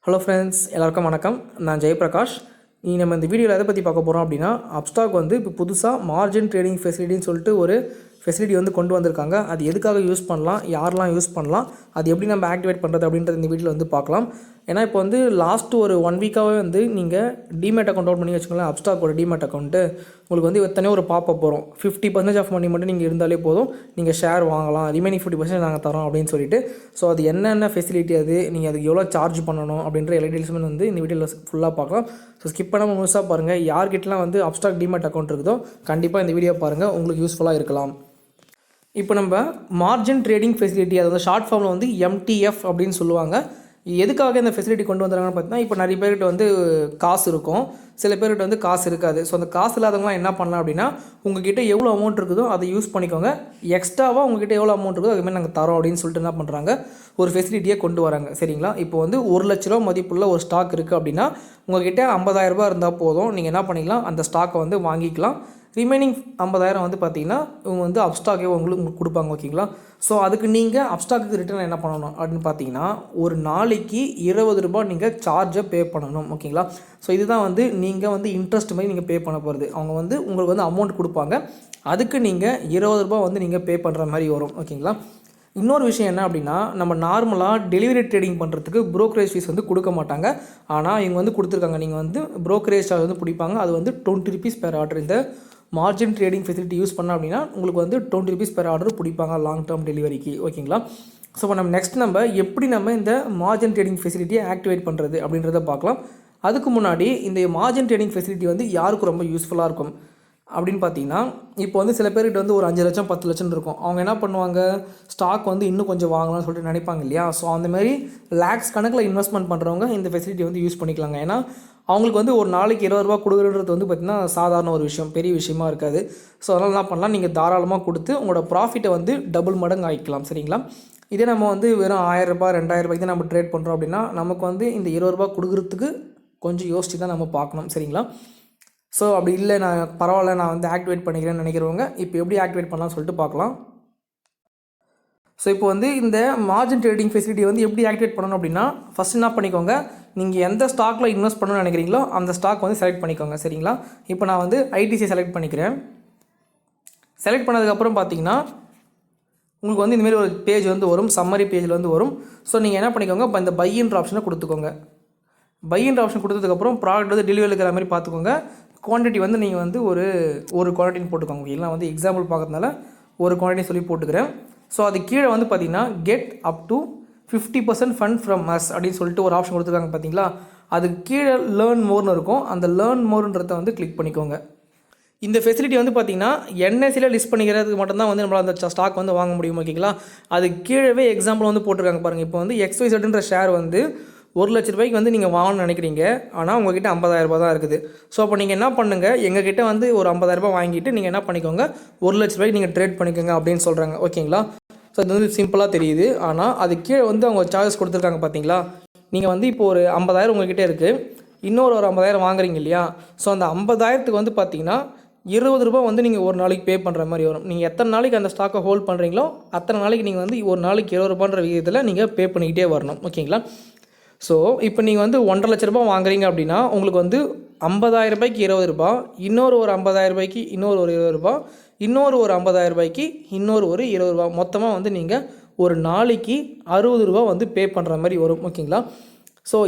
Hello friends, எல்லாருக்கும் வணக்கம். நான் ஜெயபிரகாஷ். நம்ம இந்த வீடியோவில் எதை பற்றி பார்க்க போகிறோம் அப்படின்னா, அப்ஸ்டாக் வந்து இப்போ புதுசாக மார்ஜின் ட்ரேடிங் ஃபெசிலிட்டின்னு சொல்லிட்டு ஒரு ஃபெசிலிட்டி வந்து கொண்டு வந்திருக்காங்க. அது எதுக்காக யூஸ் பண்ணலாம், யாரெல்லாம் யூஸ் பண்ணலாம், அது எப்படி நம்ம ஆக்டிவேட் பண்ணுறது அப்படின்றது இந்த வீடியோவில் வந்து பார்க்கலாம். ஏன்னா இப்போ வந்து லாஸ்ட் ஒரு 1 வீக்காகவே வந்து நீங்கள் டிமேட் அக்கௌண்ட் ஓப்பன் பண்ணி வச்சுக்கலாம். அப்ஸ்டாக்கோட டிமேட் அக்கௌண்ட்டு உங்களுக்கு வந்து எத்தனையோ ஒரு பாப்பப் வரும். 50% ஆஃப் மணி மட்டும் நீங்கள் இருந்தாலே போதும், நீங்கள் ஷேர் வாங்கலாம், ரிமைனிங் 50% நாங்கள் தரோம் அப்படின்னு சொல்லிட்டு. ஸோ அது என்னென்ன ஃபெசிலிட்டி, அது நீங்கள் அதுக்கு எவ்வளோ சார்ஜ் பண்ணணும் அப்படின்ற எல்லா டீல்ஸுமே வந்து இந்த வீடியோவில் ஃபுல்லாக பார்க்கலாம். ஸோ ஸ்கிப் பண்ணாமல் முழுசாக பாருங்கள். யார்கிட்டலாம் வந்து அப்ஸ்டாக் டிமேட் அக்கௌண்ட் இருக்குதோ கண்டிப்பாக இந்த வீடியோ பாருங்கள், உங்களுக்கு யூஸ்ஃபுல்லாக இருக்கலாம். இப்போ நம்ம மார்ஜின் ட்ரேடிங் ஃபெசிலிட்டி, அதாவது ஷார்ட் ஃபார்மில் வந்து MTF அப்படின்னு சொல்லுவாங்க. எதுக்காக இந்த ஃபெசிலிட்டி கொண்டு வந்துடுறாங்கன்னு பார்த்தீங்கன்னா, இப்போ நிறைய பேர்கிட்ட வந்து காசு இருக்கும், சில பேர்கிட்ட வந்து காசு இருக்காது. ஸோ அந்த காசு இல்லாதவங்களாம் என்ன பண்ணலாம் அப்படின்னா, உங்ககிட்ட எவ்வளோ அமௌண்ட் இருக்குதோ அதை யூஸ் பண்ணிக்கோங்க. எக்ஸ்ட்ராவாக உங்ககிட்ட எவ்வளோ அமௌண்ட் இருக்குதோ அதுமாதிரி நாங்கள் தரோம் அப்படின்னு சொல்லிட்டு என்ன பண்ணுறாங்க, ஒரு ஃபெசிலிட்டியை கொண்டு வராங்க. சரிங்களா? இப்போ வந்து 1 லட்ச ரூபா மதிப்புள்ள ஒரு ஸ்டாக் இருக்குது அப்படின்னா, உங்ககிட்ட 50,000 ரூபா இருந்தால் போதும், நீங்கள் என்ன பண்ணிக்கலாம், அந்த ஸ்டாக்கை வந்து வாங்கிக்கலாம். ரிமைனிங் 50,000 வந்து பார்த்தீங்கன்னா இவங்க வந்து அப்ஸ்டாக்கே உங்களுக்கு கொடுப்பாங்க. ஓகேங்களா? ஸோ அதுக்கு நீங்கள் அப்ஸ்டாக்கு ரிட்டர்ன் என்ன பண்ணணும் அப்படின்னு பார்த்தீங்கன்னா, ஒரு நாளைக்கு 20 ரூபா நீங்கள் சார்ஜை பே பண்ணணும். ஓகேங்களா? ஸோ இதுதான் வந்து நீங்கள் வந்து இன்ட்ரெஸ்ட் மாதிரி நீங்கள் பே பண்ண போகிறது. அவங்க வந்து உங்களுக்கு வந்து அமௌண்ட் கொடுப்பாங்க, அதுக்கு நீங்கள் 20 ரூபா வந்து நீங்கள் பே பண்ணுற மாதிரி வரும். ஓகேங்களா? இன்னொரு விஷயம் என்ன அப்படின்னா, நம்ம நார்மலாக டெலிவரி ட்ரேடிங் பண்ணுறதுக்கு ப்ரோக்கரேஜ் ஃபீஸ் வந்து கொடுக்க மாட்டாங்க. ஆனால் இவங்க வந்து கொடுத்துருக்காங்க, நீங்கள் வந்து ப்ரோக்கரேஜ் சார்ஜ் வந்து பிடிப்பாங்க. அது வந்து 20 rupees per order. இந்த மார்ஜின் ட்ரேடிங் ஃபெசிலிட்டி யூஸ் பண்ண அப்படின்னா உங்களுக்கு வந்து 20 rupees per order பிடிப்பாங்க லாங் டேர்ம் டெலிவரிக்கு. ஓகேங்களா? ஸோ இப்போ நம்ம எப்படி இந்த மார்ஜின் ட்ரேடிங் ஃபெசிலிட்டியை ஆக்டிவேட் பண்ணுறது அப்படின்றத பார்க்கலாம். அதுக்கு முன்னாடி இந்த மார்ஜின் ட்ரேடிங் ஃபெசிலிட்டி வந்து யாருக்கு ரொம்ப யூஸ்ஃபுல்லாக இருக்கும் அப்படின்னு பார்த்தீங்கன்னா, இப்போ வந்து சில பேர்கிட்ட வந்து ஒரு 5 லட்சம் 10 லட்சம் இருக்கும். அவங்க என்ன பண்ணுவாங்க, ஸ்டாக் வந்து இன்னும் கொஞ்சம் வாங்கலாம்னு சொல்லிட்டு நினைப்பாங்க இல்லையா? ஸோ அந்தமாதிரி லேக்ஸ் கணக்கில் இன்வெஸ்ட்மெண்ட் பண்ணுறவங்க இந்த ஃபெசிலிட்டி வந்து யூஸ் பண்ணிக்கலாங்க. ஏன்னா அவங்களுக்கு வந்து ஒரு நாளைக்கு 20 ரூபா கொடுக்குறது வந்து பார்த்திங்கன்னா சாதாரண ஒரு விஷயம், பெரிய விஷயமா இருக்காது. ஸோ அதனால் என்ன பண்ணலாம், நீங்கள் தாராளமாக கொடுத்து உங்களோட ப்ராஃபிட்டை வந்து டபுள் மடங்கு ஆகிக்கலாம். சரிங்களா? இதே நம்ம வந்து வெறும் 1000 ரூபா 2000 ரூபாய்க்கு தான் நம்ம ட்ரேட் பண்ணுறோம் அப்படின்னா, நமக்கு வந்து இந்த 20 ரூபா கொடுக்குறதுக்கு கொஞ்சம் யோசிச்சு தான் நம்ம பார்க்கணும். சரிங்களா? ஸோ அப்படி இல்லை, நான் பரவாயில்ல, நான் வந்து ஆக்டிவேட் பண்ணிக்கிறேன்னு நினைக்கிறவங்க இப்போ எப்படி ஆக்டிவேட் பண்ணலாம்னு சொல்லிட்டு பார்க்கலாம். ஸோ இப்போ வந்து இந்த மார்ஜின் ட்ரேடிங் ஃபெசிலிட்டி வந்து எப்படி ஆக்டிவேட் பண்ணணும் அப்படின்னா, ஃபஸ்ட் என்ன பண்ணிக்கோங்க, நீங்கள் எந்த ஸ்டாக்கில் இன்வெஸ்ட் பண்ணணும்னு நினைக்கிறீங்களோ அந்த ஸ்டாக் வந்து செலக்ட் பண்ணிக்கோங்க. சரிங்களா? இப்போ நான் வந்து ஐடிசி செலக்ட் பண்ணிக்கிறேன். செலக்ட் பண்ணதுக்கப்புறம் பார்த்தீங்கன்னா உங்களுக்கு வந்து இந்தமாரி ஒரு பேஜ் வந்து வரும், சம்மரி பேஜில் வந்து வரும். ஸோ நீங்கள் என்ன பண்ணிக்கோங்க, இப்போ இந்த பையின்ற ஆப்ஷனை கொடுத்துக்கோங்க. பையின்ற ஆப்ஷன் கொடுத்ததுக்கப்புறம் ப்ராடக்ட் வந்து டெலிவரி இருக்கிற மாதிரி பார்த்துக்கோங்க. குவான்டிட்டி வந்து நீங்கள் வந்து ஒரு குவான்டிட்டின்னு போட்டுக்கோங்க. இல்லை வந்து எக்ஸாம்பிள் பார்க்கறதுனால ஒரு குவான்டிட்டி சொல்லி போட்டுக்கிறேன். ஸோ அது கீழே வந்து பார்த்தீங்கன்னா get up to 50% fund from us அப்படின்னு சொல்லிட்டு ஒரு ஆப்ஷன் கொடுத்துருக்காங்க. பார்த்தீங்களா? அதுக்கு கீழே லேர்ன் மோர்னு இருக்கும். அந்த லேர்ன் மோர்ன்றதை வந்து கிளிக் பண்ணிக்கோங்க. இந்த ஃபெசிலிட்டி வந்து பார்த்தீங்கன்னா என்எஸ்சியில் லிஸ்ட் பண்ணிக்கிறதுக்கு மட்டும்தான் வந்து நம்மளால் அந்த ஸ்டாக் வந்து வாங்க முடியும். ஓகேங்களா? அதுக்கு கீழே எக்ஸாம்பிள் வந்து போட்டிருக்காங்க பாருங்கள். இப்போ வந்து XYZன்ற ஷேர் வந்து 1 லட்ச ரூபாய்க்கு வந்து நீங்கள் வாங்கணும்னு நினைக்கிறீங்க, ஆனால் உங்கள்கிட்ட 50,000 ரூபா தான் இருக்குது. ஸோ அப்போ நீங்கள் என்ன பண்ணுங்கள், எங்ககிட்ட வந்து ஒரு 50,000 ரூபாய் வாங்கிட்டு நீங்கள் என்ன பண்ணிக்கோங்க, 1 லட்ச ரூபாய்க்கு நீங்கள் ட்ரேட் பண்ணிக்கோங்க அப்படின்னு சொல்கிறாங்க. ஓகேங்களா? ஸோ அது வந்து சிம்பிளாக தெரியுது. ஆனால் அது கீழே வந்து அவங்க சார்ஜஸ் கொடுத்துருக்காங்க. பார்த்தீங்களா? நீங்கள் வந்து இப்போ ஒரு 50,000 உங்கள்கிட்ட இருக்குது, இன்னொரு 50,000 வாங்குறீங்க இல்லையா? ஸோ அந்த 50,000க்கு வந்து பார்த்தீங்கன்னா 20 ரூபா வந்து நீங்கள் ஒரு நாளைக்கு பே பண்ணுற மாதிரி வரும். நீங்கள் எத்தனை நாளைக்கு அந்த ஸ்டாக்கை ஹோல்ட் பண்ணுறீங்களோ அத்தனை நாளைக்கு நீங்கள் வந்து ஒரு நாளைக்கு 20 ரூபான்ற விகிதத்தில் நீங்கள் பே பண்ணிக்கிட்டே வரணும். ஓகேங்களா? ஸோ இப்போ நீங்கள் வந்து 1.5 லட்ச ரூபா வாங்குறீங்க அப்படின்னா உங்களுக்கு வந்து 50,000 ரூபாய்க்கு 20 ரூபா, இன்னொரு ஒரு 50,000 ரூபாய்க்கு இன்னொரு ஒரு 20 ரூபா, இன்னொரு ஒரு 50,000 ரூபாய்க்கு இன்னொரு ஒரு 20 ரூபா, மொத்தமாக வந்து நீங்கள் ஒரு நாளைக்கு 60 ரூபா வந்து பே பண்ணுற மாதிரி வரும். ஓகேங்களா? ஸோ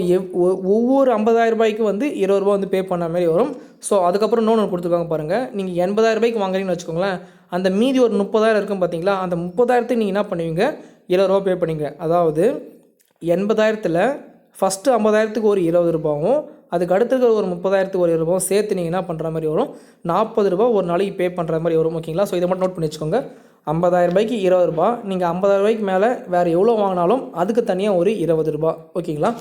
ஒவ்வொரு 50,000 ரூபாய்க்கு வந்து 20 ரூபா வந்து பே பண்ண மாதிரி வரும். ஸோ அதுக்கப்புறம் இன்னொன்று கொடுத்துருக்காங்க பாருங்கள். நீங்கள் 80,000 ரூபாய்க்கு வாங்குறீங்கன்னு வச்சுக்கோங்களேன், அந்த மீதி ஒரு 30,000 இருக்கும் பார்த்தீங்களா? அந்த 30,000த்துக்கு நீங்கள் என்ன பண்ணுவீங்க, 20 ரூபா பே பண்ணிங்க. அதாவது 80,000த்தில் ஃபஸ்ட்டு 50,000த்துக்கு ஒரு 20 ரூபாவும், அதுக்கு அடுத்தது ஒரு 30,000த்துக்கு ஒரு 20 ரூபாவும் சேர்த்து நீங்கள் என்ன பண்ணுற மாதிரி வரும், 40 ரூபா ஒரு நாளைக்கு பே பண்ணுற மாதிரி வரும். ஓகேங்களா? ஸோ இதை மட்டும் நோட் பண்ணி வச்சுக்கோங்க. 50,000 ரூபாய்க்கு 20 ரூபா, நீங்கள் 50,000 ரூபாய்க்கு மேலே வேறு எவ்வளோ வாங்கினாலும் அதுக்கு தனியாக ஒரு 20 ரூபா. ஓகேங்களா?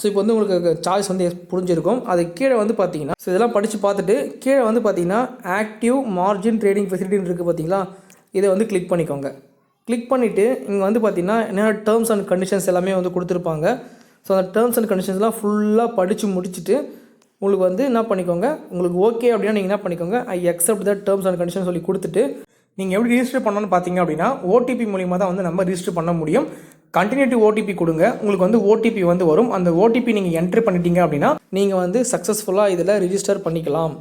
ஸோ இப்போ வந்து உங்களுக்கு சார்ஜ் வந்து புரிஞ்சிருக்கும். அது கீழே வந்து பார்த்தீங்கன்னா, ஸோ இதெல்லாம் படித்து பார்த்துட்டு கீழே வந்து பார்த்தீங்கன்னா ஆக்டிவ் மார்ஜின் ட்ரேடிங் ஃபெசிலிட்டின்னு இருக்குது. பார்த்தீங்களா? இதை வந்து கிளிக் பண்ணிக்கோங்க. கிளிக் பண்ணிவிட்டு இங்கே வந்து பார்த்தீங்கன்னா என்ன டேர்ம்ஸ் அண்ட் கண்டிஷன்ஸ் எல்லாமே வந்து கொடுத்துருப்பாங்க. ஸோ அந்த டேர்ம்ஸ் அண்ட் கண்டிஷன்ஸ்லாம் ஃபுல்லாக படித்து முடிச்சுட்டு உங்களுக்கு வந்து என்ன பண்ணிக்கோங்க, உங்களுக்கு ஓகே அப்படின்னா நீங்கள் என்ன பண்ணிக்கோங்க, I accept the terms and condition சொல்லி கொடுத்துட்டு நீங்கள் எப்படி ரிஜிஸ்டர் பண்ணணும்னு பார்த்தீங்க அப்படின்னா OTP மூலிமா தான் வந்து நம்ம ரிஜிஸ்டர் பண்ண முடியும். கண்டினியூட்டி ஓடிபி கொடுங்க. உங்களுக்கு வந்து ஓடிபி வந்து வரும். அந்த ஓடிபி நீங்கள் என்ட்ரி பண்ணிட்டீங்க அப்படின்னா நீங்கள் வந்து சக்ஸஸ்ஃபுல்லாக இதில் ரிஜிஸ்டர் பண்ணிக்கலாம்.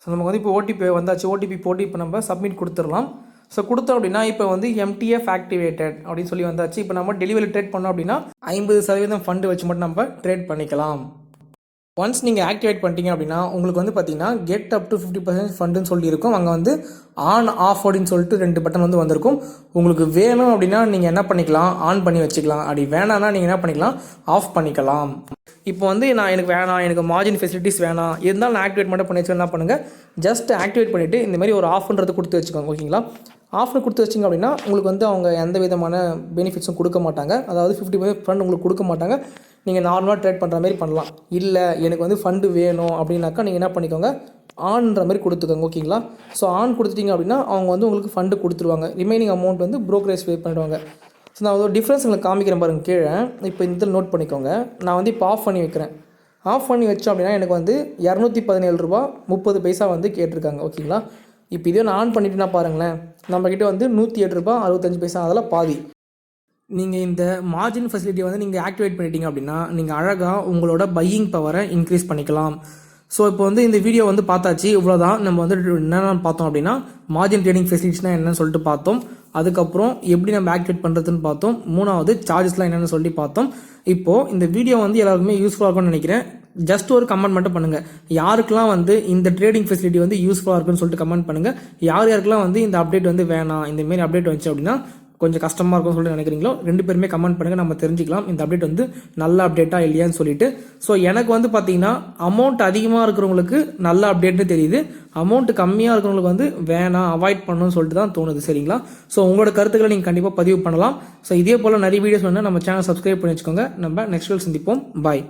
ஸோ நமக்கு வந்து இப்போ ஓடிபி வந்தாச்சு. ஓடிபி போட்டு இப்போ நம்ம சப்மிட் கொடுத்துடலாம். ஸோ கொடுத்தோம் அப்படின்னா இப்போ வந்து MTF ஆக்டிவேட்டட் அப்படின்னு சொல்லி வந்தாச்சு. இப்போ நம்ம டெலிவரி ட்ரேட் பண்ணோம் அப்படின்னா 50% ஃபண்டு வச்சு மட்டும் நம்ம ட்ரேட் பண்ணிக்கலாம். ஒன்ஸ் நீங்கள் ஆக்டிவேட் பண்ணிட்டீங்க அப்படின்னா உங்களுக்கு வந்து பார்த்தீங்கன்னா கெட் அப் டு 50% ஃபண்டுன்னு சொல்லி இருக்கும். அங்கே வந்து ஆன் ஆஃப் அப்படின்னு சொல்லிட்டு 2 பட்டன் வந்து வந்திருக்கும். உங்களுக்கு வேணும் அப்படின்னா நீங்கள் என்ன பண்ணிக்கலாம், ஆன் பண்ணி வச்சுக்கலாம். அப்படி வேணான்னா நீங்கள் என்ன பண்ணிக்கலாம், ஆஃப் பண்ணிக்கலாம். இப்போ வந்து எனக்கு வேணாம், எனக்கு மார்ஜின் ஃபெசிலிட்டிஸ் வேணாம், இருந்தாலும் நான் ஆக்டிவேட் மட்டும் பண்ணி வச்சு என்ன பண்ணுங்கள், ஜஸ்ட் ஆக்டிவேட் பண்ணிவிட்டு இந்தமாதிரி ஒரு ஆஃப்ன்றது கொடுத்து வச்சுக்கோங்க. ஓகேங்களா? ஆஃபர் கொடுத்து வச்சிங்க அப்படின்னா உங்களுக்கு வந்து அவங்க எந்த விதமான பெனிஃபிட்ஸும் கொடுக்க மாட்டாங்க. அதாவது 50% ஃபண்ட் உங்களுக்கு கொடுக்க மாட்டாங்க. நீங்கள் நார்மலாக ட்ரேட் பண்ணுற மாதிரி பண்ணலாம். இல்லை எனக்கு வந்து ஃபண்டு வேணும் அப்படின்னாக்கா நீங்கள் என்ன பண்ணிக்கோங்க, ஆன்ன்ற மாதிரி கொடுத்துக்கோங்க. ஓகேங்களா? ஸோ ஆன் கொடுத்துட்டிங்க அப்படின்னா அவங்க வந்து உங்களுக்கு ஃபண்டு கொடுத்துருவாங்க. ரிமைனிங் அமௌண்ட் வந்து ப்ரோக்கரேஜ் பே பண்ணிடுவாங்க. ஸோ நான் ஒரு டிஃப்ரென்ஸ் உங்களுக்கு காமிக்கிறேன் பாருங்கள் கீழே. இப்போ இந்த நோட் பண்ணிக்கோங்க. நான் வந்து இப்போ ஆஃப் பண்ணி வைக்கிறேன். ஆஃப் பண்ணி வச்சோம் அப்படின்னா எனக்கு வந்து 217 ரூபா 30 பைசா வந்து கேட்டிருக்காங்க. ஓகேங்களா? இப்போ இதே நான் ஆன் பண்ணிட்டுனா பாருங்களேன், நம்மக்கிட்ட வந்து 107 ரூபா 65 பைசா, அதெல்லாம் பாதி. நீங்கள் இந்த மார்ஜின் ஃபெசிலிட்டி வந்து நீங்கள் ஆக்டிவேட் பண்ணிட்டீங்க அப்படின்னா நீங்கள் அழகாக உங்களோட பையிங் பவரை இன்க்ரீஸ் பண்ணிக்கலாம். ஸோ இப்போ வந்து இந்த வீடியோ வந்து பார்த்தாச்சு. இவ்வளோதான். நம்ம வந்து என்னென்ன பார்த்தோம் அப்படின்னா மார்ஜின் ட்ரேடிங் ஃபெசிலிட்டிஸ்னால் என்னென்னு சொல்லிட்டு பார்த்தோம். அதுக்கப்புறம் எப்படி நம்ம ஆக்டிவேட் பண்ணுறதுன்னு பார்த்தோம். 3வது சார்ஜஸ்லாம் என்னென்னு சொல்லி பார்த்தோம். இப்போது இந்த வீடியோ வந்து எல்லாருக்குமே யூஸ்ஃபுல்லாக இருக்கும்னு நினைக்கிறேன். ஜஸ்ட் ஒரு கமெண்ட் மட்டும் பண்ணுங்கள். யாருக்கெல்லாம் வந்து இந்த ட்ரேடிங் ஃபெசிலிட்டி வந்து யூஸ்ஃபுல்லாக இருக்குன்னு சொல்லிட்டு கமெண்ட் பண்ணுங்கள். யாருக்கெல்லாம் வந்து இந்த அப்டேட் வந்து வேணாம், இந்தமாரி அப்டேட் வந்துச்சு அப்படின்னா கொஞ்சம் கஷ்டமாக இருக்கும்னு சொல்லிட்டு நினைக்கிறீங்களோ 2 பேருமே கமெண்ட் பண்ணுங்கள். நம்ம தெரிஞ்சுக்கலாம் இந்த அப்டேட் வந்து நல்ல அப்டேட்டாக இல்லையான்னு சொல்லிட்டு. ஸோ எனக்கு வந்து பார்த்தீங்கன்னா அமௌண்ட் அதிகமாக இருக்கிறவங்களுக்கு நல்ல அப்டேட்னு தெரியுது. அமௌண்ட் கம்மியாக இருக்கிறவங்களுக்கு வந்து வேணாம், அவாய்ட் பண்ணணும்னு சொல்லிட்டு தான் தோணுது. சரிங்களா? ஸோ உங்களோட கருத்துக்களை நீங்கள் கண்டிப்பாக பதிவு பண்ணலாம். ஸோ இதே போல் நிறைய வீடியோஸ் வந்து நம்ம சேனல் சப்ஸ்கிரைப் பண்ணி வச்சுக்கோங்க. நம்ம நெக்ஸ்ட் வீடியோ சந்திப்போம். பாய்.